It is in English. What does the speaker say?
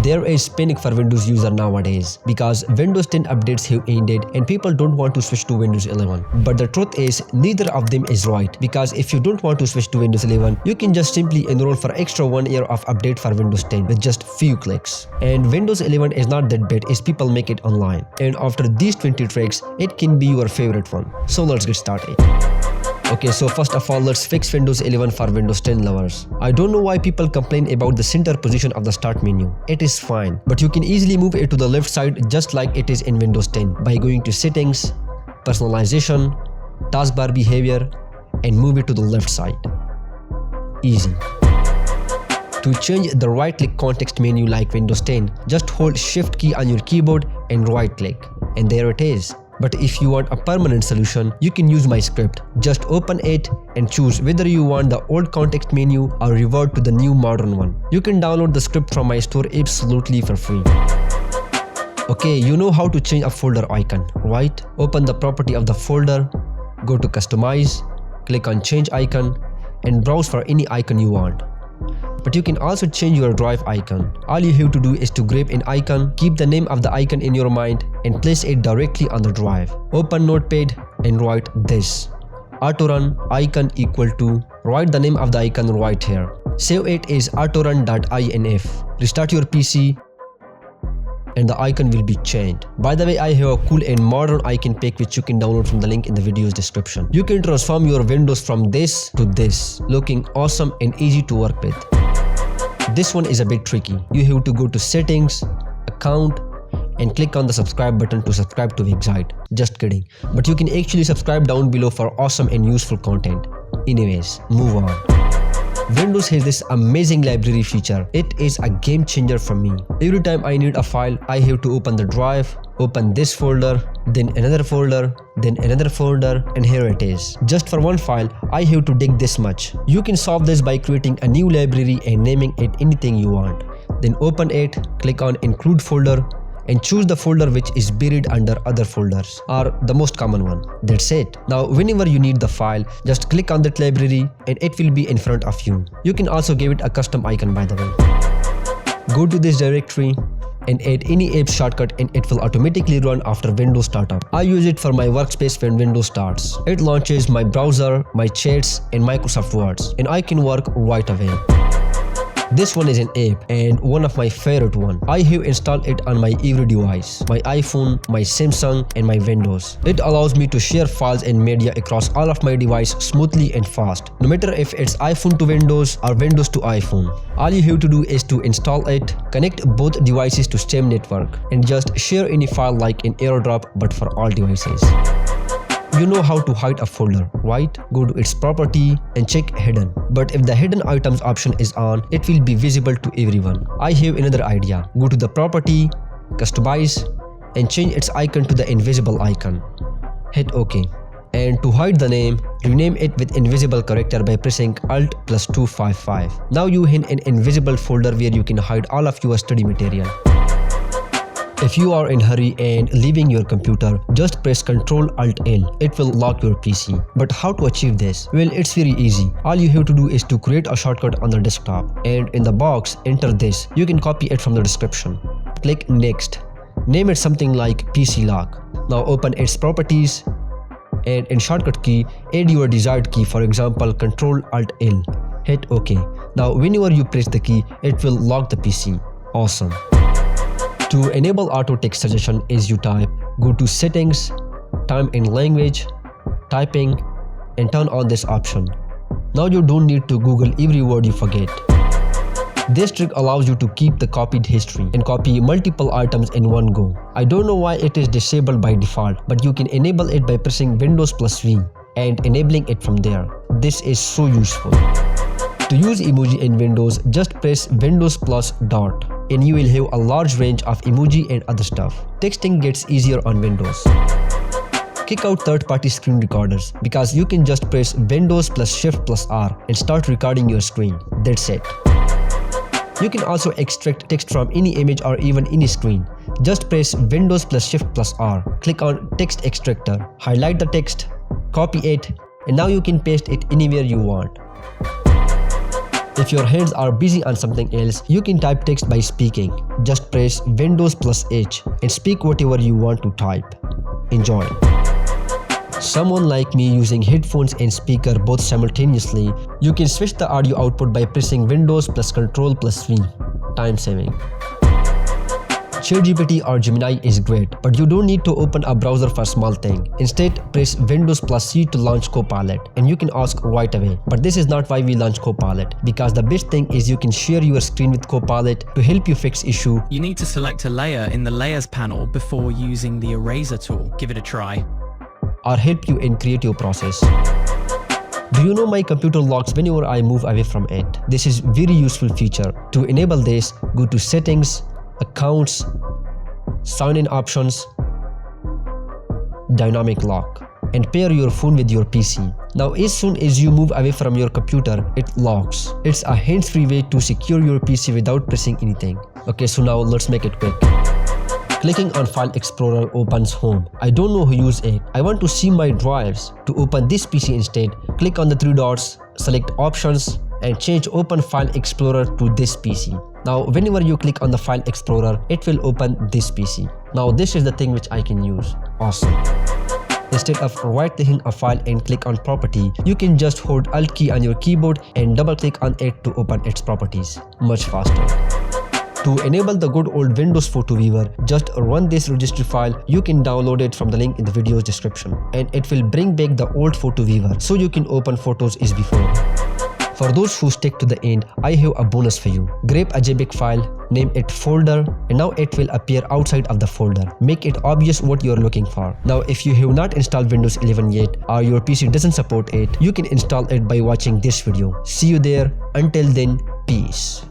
There is panic for Windows user nowadays because Windows 10 updates have ended and people don't want to switch to Windows 11. But the truth is, neither of them is right, because if you don't want to switch to Windows 11, you can just simply enroll for extra 1 year of update for Windows 10 with just few clicks. And Windows 11 is not that bad as people make it online. And after these 20 tricks, it can be your favorite one. So let's get started. Okay, so first of all, let's fix Windows 11 for Windows 10 lovers. I don't know why people complain about the center position of the start menu. It is fine, but you can easily move it to the left side just like it is in Windows 10 by going to Settings, Personalization, Taskbar Behavior, and move it to the left side. Easy. To change the right-click context menu like Windows 10, just hold Shift key on your keyboard and right-click, and there it is. But if you want a permanent solution, you can use my script. Just open it and choose whether you want the old context menu or revert to the new modern one. You can download the script from my store absolutely for free. Okay, you know how to change a folder icon, right? Open the property of the folder, go to Customize, click on Change Icon, and browse for any icon you want. But you can also change your drive icon. All you have to do is to grab an icon, keep the name of the icon in your mind, and place it directly on the drive. Open Notepad and write this: Autorun icon equal to, write the name of the icon right here. Save it as autorun.inf. Restart your PC and the icon will be changed. By the way, I have a cool and modern icon pack which you can download from the link in the video's description. You can transform your windows from this to this, looking awesome and easy to work with. This one is a bit tricky. You have to go to Settings, Account, and click on the subscribe button to subscribe to Waqzite. Just kidding. But you can actually subscribe down below for awesome and useful content. Anyways, move on. Windows has this amazing library feature. It is a game changer for me. Every time I need a file, I have to open the drive, open this folder, then another folder, then another folder, and here it is. Just for one file, I have to dig this much. You can solve this by creating a new library and naming it anything you want. Then open it, click on Include folder, and choose the folder which is buried under other folders, or the most common one. That's it. Now whenever you need the file, just click on that library and it will be in front of you. You can also give it a custom icon, by the way. Go to this directory and add any app shortcut and it will automatically run after Windows startup. I use it for my workspace when Windows starts. It launches my browser, my chats, and Microsoft Words, and I can work right away. This one is an app and one of my favorite one. I have installed it on my every device, my iPhone, my Samsung, and my Windows. It allows me to share files and media across all of my devices smoothly and fast, no matter if it's iPhone to Windows or Windows to iPhone. All you have to do is to install it, connect both devices to same network, and just share any file like an AirDrop but for all devices. You know how to hide a folder, right? Go to its property and check hidden. But if the hidden items option is on, it will be visible to everyone. I have another idea. Go to the property, customize, and change its icon to the invisible icon. Hit OK. And to hide the name, rename it with invisible character by pressing Alt + 255. Now you have an invisible folder where you can hide all of your study material. If you are in a hurry and leaving your computer, just press Ctrl-Alt-L. It will lock your PC. But how to achieve this? Well, it's very easy. All you have to do is to create a shortcut on the desktop, and in the box, enter this. You can copy it from the description. Click Next. Name it something like PC Lock. Now open its properties, and in shortcut key, add your desired key, for example, Ctrl-Alt-L. Hit OK. Now whenever you press the key, it will lock the PC. Awesome. To enable auto text suggestion as you type, go to Settings, Time and Language, Typing, and turn on this option. Now you don't need to Google every word you forget. This trick allows you to keep the copied history and copy multiple items in one go. I don't know why it is disabled by default, but you can enable it by pressing Windows + V and enabling it from there. This is so useful. To use emoji in Windows, just press Windows + dot. And you will have a large range of emoji and other stuff. Texting gets easier on Windows. Kick out third-party screen recorders because you can just press Windows + Shift + R and start recording your screen. That's it. You can also extract text from any image or even any screen. Just press Windows + Shift + R, click on Text Extractor, highlight the text, copy it, and now you can paste it anywhere you want. If your hands are busy on something else, you can type text by speaking. Just press Windows plus H and speak whatever you want to type. Enjoy. Someone like me using headphones and speaker both simultaneously, you can switch the audio output by pressing Windows plus Ctrl plus V. Time saving. ChatGPT or Gemini is great, but you don't need to open a browser for small thing. Instead, press Windows plus C to launch Copilot, and you can ask right away. But this is not why we launch Copilot, because the best thing is you can share your screen with Copilot to help you fix issue. You need to select a layer in the Layers panel before using the Eraser tool. Give it a try. Or help you in creative process. Do you know my computer locks whenever I move away from it? This is very useful feature. To enable this, go to Settings, Accounts, Sign-in options, Dynamic lock, and pair your phone with your PC. Now as soon as you move away from your computer, it locks. It's a hands-free way to secure your PC without pressing anything. Okay, so now let's make it quick. Clicking on File Explorer opens Home. I don't know who uses it. I want to see my drives. To open this PC instead, click on the three dots, select Options, and change Open File Explorer to this PC. Now whenever you click on the File Explorer, it will open this PC. Now this is the thing which I can use. Awesome. Instead of right-clicking a file and click on Property, you can just hold Alt key on your keyboard and double-click on it to open its properties. Much faster. To enable the good old Windows Photo Viewer, just run this registry file. You can download it from the link in the video's description, and it will bring back the old Photo Viewer so you can open photos as before. For those who stick to the end, I have a bonus for you. Grab a JPEG file, name it folder, and now it will appear outside of the folder. Make it obvious what you are looking for. Now if you have not installed Windows 11 yet, or your PC doesn't support it, you can install it by watching this video. See you there. Until then, peace.